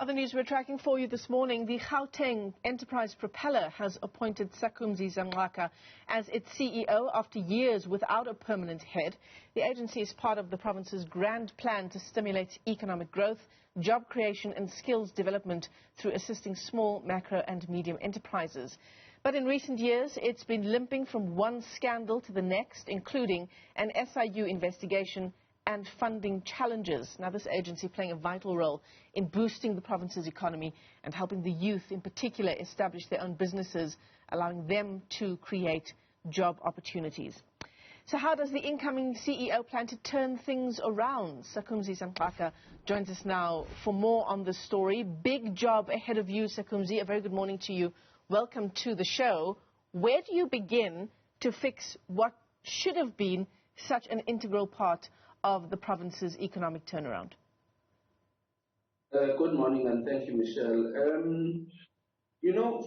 Other news we're tracking for you this morning, the Gauteng Enterprise Propeller has appointed Sakhumzi Zamxaka as its CEO after years without a permanent head. The agency is part of the province's grand plan to stimulate economic growth, job creation and skills development through assisting small, macro and medium enterprises. But in recent years, it's been limping from one scandal to the next, including an SIU investigation and funding challenges. Now, this agency playing a vital role in boosting the province's economy and helping the youth in particular establish their own businesses, allowing them to create job opportunities. So how does the incoming CEO plan to turn things around? Sakhumzi Zamxaka joins us now for more on this story. Big job ahead of you, Sakhumzi. A very good morning to you. Welcome to the show. Where do you begin to fix what should have been such an integral part of the province's economic turnaround? Good morning and thank you, Michelle.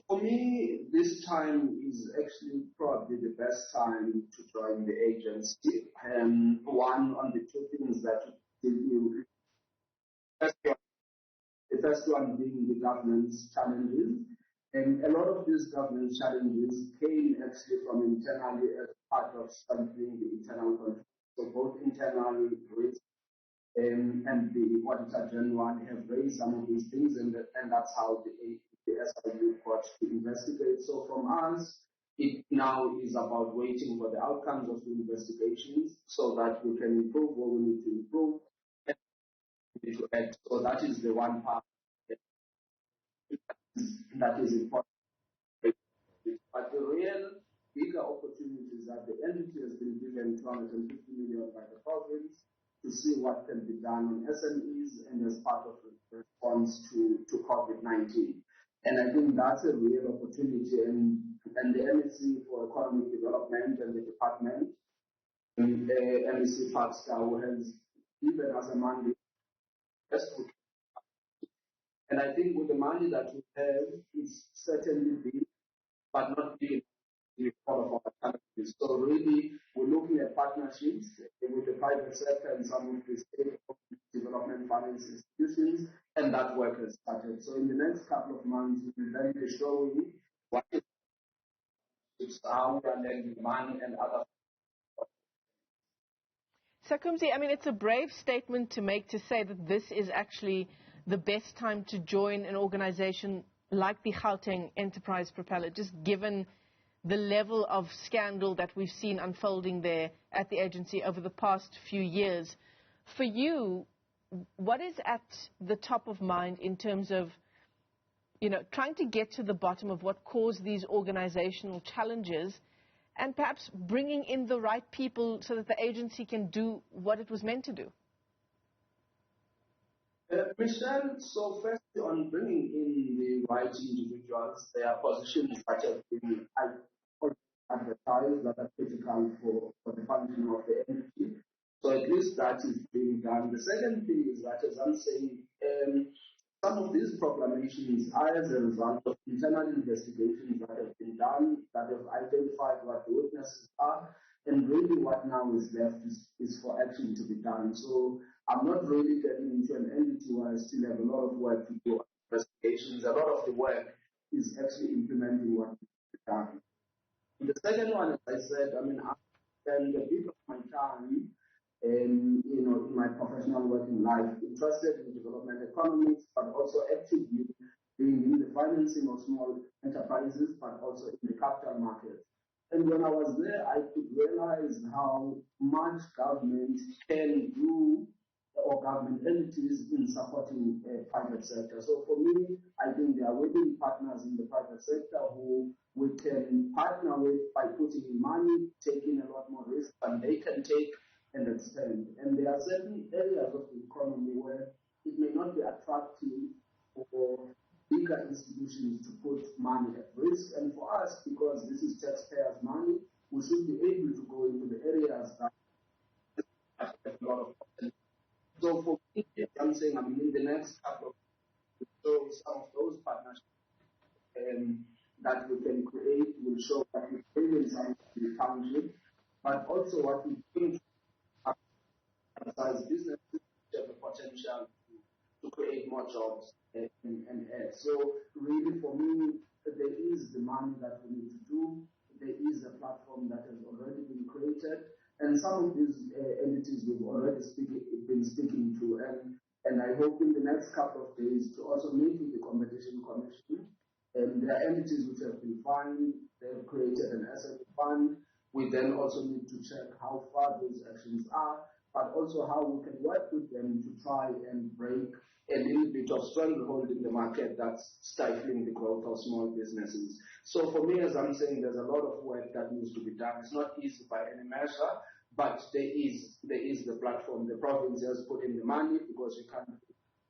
For me, this time is actually probably the best time to join the agency. One on the two things that you the first one being the governance challenges. And a lot of these governance challenges came actually from internally as part of strengthening the internal control. So both internal risk and the Auditor General have raised some of these things, and that's how the SIU got to investigate. So from us, it now is about waiting for the outcomes of the investigations so that we can improve what we need to improve and we need to act. So that is the one part that is important. But the real bigger opportunity is that the entity has been given 250 million by the province to see what can be done on SMEs and as part of the response to COVID-19. And I think that's a real opportunity. And the MEC for Economic Development and the department, MEC Pakistan, has given us a mandate. And I think with the money that we have, it's certainly big, but not big with all of our challenges. So really, we're looking at partnerships with the private sector and some of the state development finance institutions, and that work has started. So in the next couple of months, we'll then be showing what is how we are lending money and other. Sakhumzi, I mean, it's a brave statement to make to say that this is actually the best time to join an organization like the Gauteng Enterprise Propeller, just given the level of scandal that we've seen unfolding there at the agency over the past few years. For you, what is at the top of mind in terms of, trying to get to the bottom of what caused these organizational challenges and perhaps bringing in the right people so that the agency can do what it was meant to do? Michelle, so firstly on bringing in the right individuals, there are positions that have been advertised that are critical for the functioning of the entity. So at least that is being done. The second thing is that, as I'm saying, some of these proclamations are as a result of internal investigations that have been done, that have identified what the witnesses are, and really what now is left is for action to be done. So I'm not really getting into an entity where I still have a lot of work to do on investigations. A lot of the work is actually implementing what needs to be done. The second one, as I said, I spend a bit of my time, in my professional working life, interested in development economics, but also actively being in the financing of small enterprises, but also in the capital markets. And when I was there, I could realize how much government can do, or government entities in supporting the private sector. So for me, I think there are willing partners in the private sector who we can partner with by putting in money, taking a lot more risk than they can take and expand. And there are certain areas of the economy where it may not be attractive for bigger institutions to put money at risk. And for us, because this is taxpayers' money, we should be able to go into the areas that have a lot of potential. So for me, I'm saying, in the next couple of years, so some of those partnerships that we can create will show that we bring in some of the township, but also what we think as businesses have the potential to create more jobs and add. So really for me, there is the money that we need to do. There is a platform that has already been created, and some of these entities we've already been speaking to, and I hope in the next couple of days to also meet with the Competition Commission. There are entities which have been fined, they've created an asset fund. We then also need to check how far those actions are, but also how we can work with them to try and break a little bit of stranglehold in the market that's stifling the growth of small businesses. So for me, as I'm saying, there's a lot of work that needs to be done. It's not easy by any measure, but there is the platform. The province has put in the money because we can't do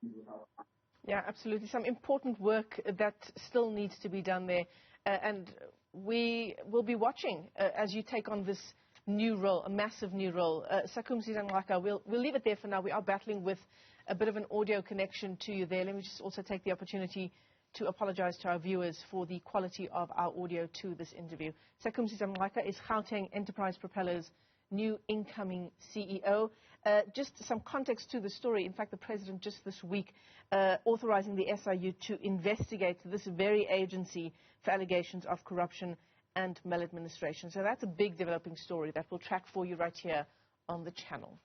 it without money. Yeah, absolutely. Some important work that still needs to be done there. And we will be watching as you take on this new role, a massive new role. Sakhumzi Zamxaka, we'll leave it there for now. We are battling with a bit of an audio connection to you there. Let me just also take the opportunity to apologize to our viewers for the quality of our audio to this interview. Sakhumzi Zamxaka is Gauteng Enterprise Propeller's new incoming CEO. Just some context to the story. In fact, the President just this week authorizing the SIU to investigate this very agency for allegations of corruption and maladministration. So that's a big developing story that we'll track for you right here on the channel.